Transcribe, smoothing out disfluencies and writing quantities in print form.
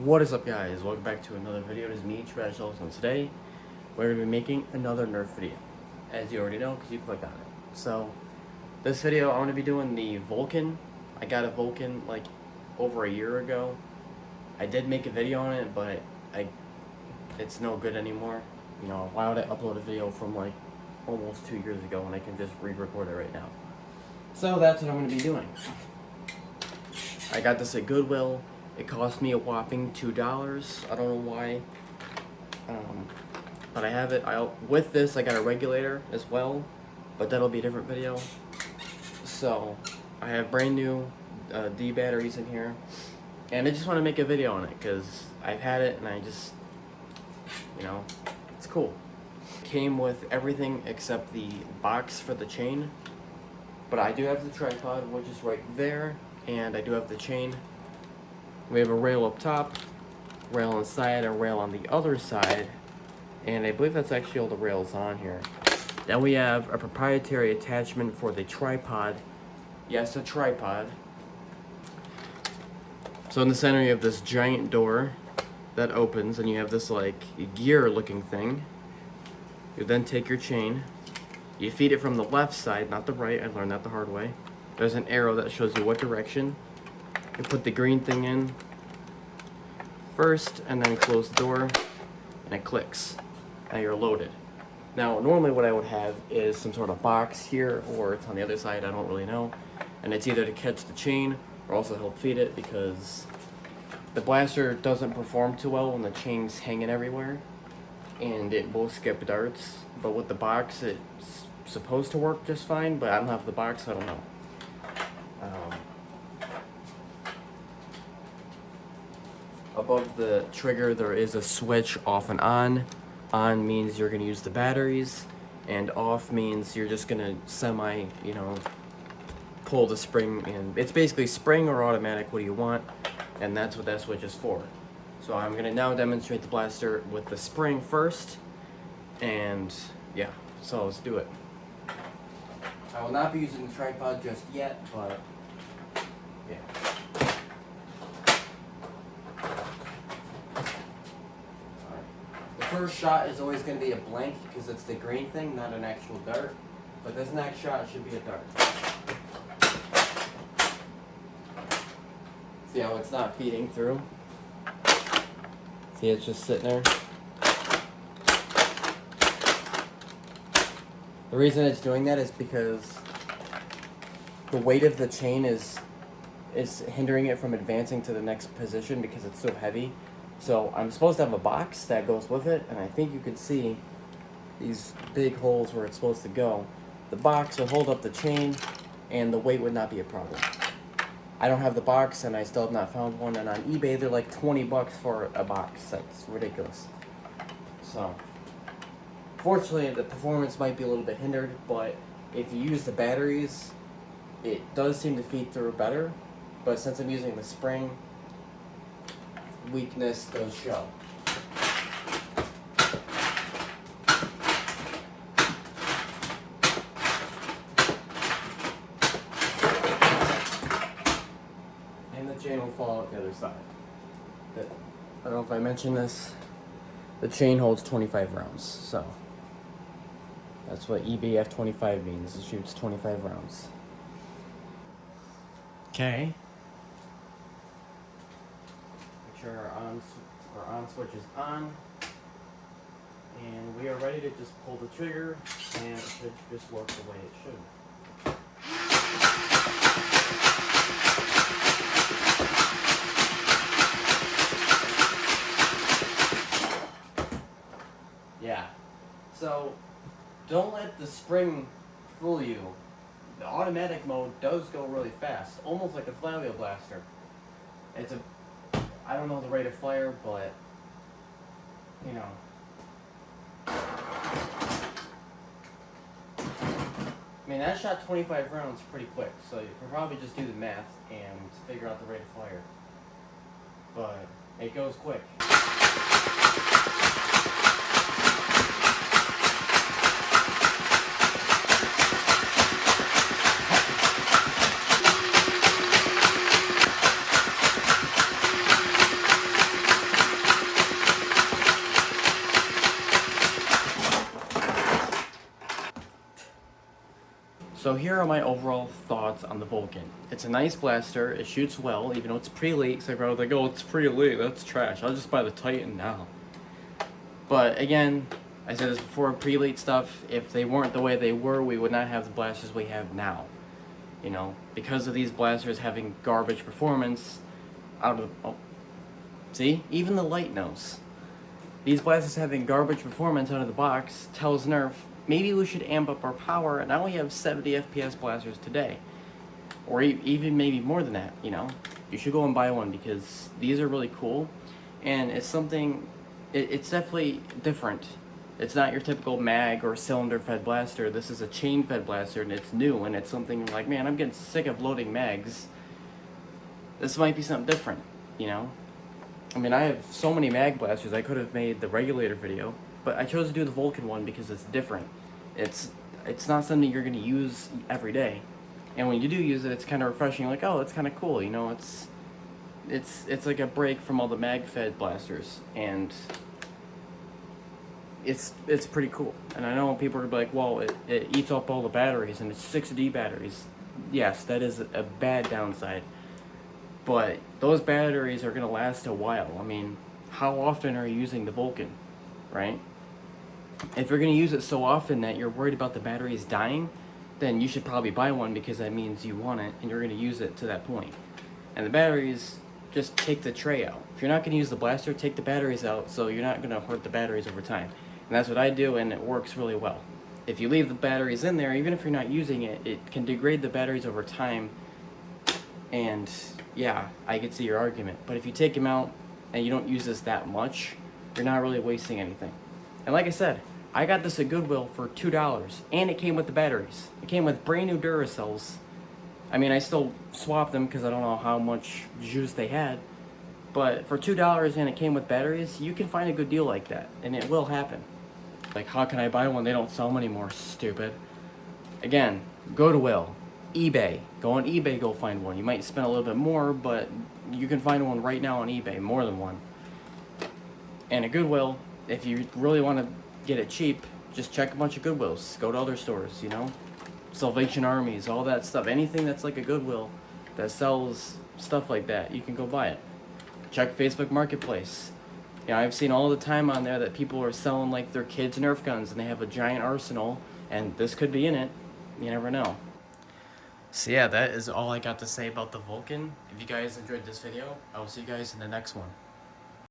What is up, guys? Welcome back to another video. It is me, Trash and today we're going to be making another Nerf video, as you already know because you clicked on it. So this video I'm going to be doing the Vulkan. I got a Vulkan like over a year ago. I did make a video on it, but it's no good anymore. You know, why would I upload a video from like almost 2 years ago when I can just re-record it right now? So that's what I'm going to be doing. I got this at Goodwill. It cost me a whopping $2. I don't know why, but I have it. With this, I got a regulator as well, but that'll be a different video. So I have brand new D batteries in here, and I just want to make a video on it because I've had it and I just, you know, it's cool. Came with everything except the box for the chain, but I do have the tripod, which is right there, and I do have the chain. We have a rail up top, rail on the side, a rail on the other side, and I believe that's actually all the rails on here. Then we have a proprietary attachment for the tripod. Yes, a tripod. So in the center you have this giant door that opens, and you have this like gear looking thing. You then take your chain, you feed it from the left side, not the right. I learned that the hard way. There's an arrow that shows you what direction. You put the green thing in first, and then close the door, and it clicks. Now you're loaded. Now, normally what I would have is some sort of box here, or it's on the other side, I don't really know. And it's either to catch the chain, or also help feed it, because the blaster doesn't perform too well when the chain's hanging everywhere, and it will skip darts. But with the box, it's supposed to work just fine, but I don't have the box, so I don't know. Above the trigger there is a switch off and on. On means you're going to use the batteries, and off means you're just going to pull the spring in. It's basically spring or automatic, what do you want, and that's what that switch is for. So I'm going to now demonstrate the blaster with the spring first, and yeah, so let's do it. I will not be using the tripod just yet, but yeah. The first shot is always going to be a blank because it's the green thing, not an actual dart. But this next shot should be a dart. See how it's not feeding through? See, it's just sitting there. The reason it's doing that is because the weight of the chain is hindering it from advancing to the next position because it's so heavy. So I'm supposed to have a box that goes with it, and I think you can see these big holes where it's supposed to go. The box will hold up the chain, and the weight would not be a problem. I don't have the box, and I still have not found one, and on eBay they're like 20 bucks for a box. That's ridiculous. So, fortunately the performance might be a little bit hindered, but if you use the batteries, it does seem to feed through better, but since I'm using the spring, weakness does show. And the chain will fall out the other side. I don't know if I mentioned this. The chain holds 25 rounds, so that's what EBF25 means. It shoots 25 rounds. Okay. Our on switch is on, and we are ready to just pull the trigger, and it should just work the way it should. Yeah, so don't let the spring fool you. The automatic mode does go really fast, almost like a flywheel blaster. I don't know the rate of fire, but, you know. I mean, that shot 25 rounds pretty quick, so you can probably just do the math and figure out the rate of fire. But it goes quick. So here are my overall thoughts on the Vulkan. It's a nice blaster, it shoots well, even though it's pre-elite, because everybody was like, oh, it's pre-elite, that's trash, I'll just buy the Titan now. But again, I said this before, pre-elite stuff, if they weren't the way they were, we would not have the blasters we have now. You know, because of these blasters having garbage performance, see? Even the light knows. These blasters having garbage performance out of the box tells Nerf, maybe we should amp up our power, and now we have 70 FPS blasters today. Or even maybe more than that, you know? You should go and buy one because these are really cool, and it's something, it's definitely different. It's not your typical mag or cylinder-fed blaster. This is a chain-fed blaster, and it's new, and it's something like, man, I'm getting sick of loading mags. This might be something different, you know? I mean, I have so many mag blasters, I could have made the regulator video, but I chose to do the Vulkan one because it's different. It's not something you're going to use every day. And when you do use it, it's kind of refreshing, like, oh, it's kind of cool, you know? It's like a break from all the mag-fed blasters, and it's pretty cool. And I know people are like, well, it eats up all the batteries, and it's 6D batteries. Yes, that is a bad downside. But those batteries are going to last a while. I mean, how often are you using the Vulkan, right? If you're going to use it so often that you're worried about the batteries dying, then you should probably buy one because that means you want it and you're going to use it to that point. And the batteries, just take the tray out. If you're not going to use the blaster, take the batteries out so you're not going to hurt the batteries over time. And that's what I do, and it works really well. If you leave the batteries in there, even if you're not using it, it can degrade the batteries over time. And yeah, I can see your argument. But if you take them out and you don't use this that much, you're not really wasting anything. And like I said, I got this at Goodwill for $2, and it came with the batteries. It came with brand new Duracells. I mean, I still swapped them because I don't know how much juice they had. But for $2 and it came with batteries, you can find a good deal like that, and it will happen. Like, how can I buy one? They don't sell them anymore, stupid. Again, Goodwill, eBay. Go on eBay, go find one. You might spend a little bit more, but you can find one right now on eBay, more than one. And at Goodwill, if you really want to get it cheap, just check a bunch of Goodwills. Go to other stores, you know? Salvation Armies, all that stuff. Anything that's like a Goodwill that sells stuff like that, you can go buy it. Check Facebook Marketplace. You know, I've seen all the time on there that people are selling like their kids' Nerf guns and they have a giant arsenal, and this could be in it. You never know. So yeah, that is all I got to say about the Vulkan. If you guys enjoyed this video, I will see you guys in the next one.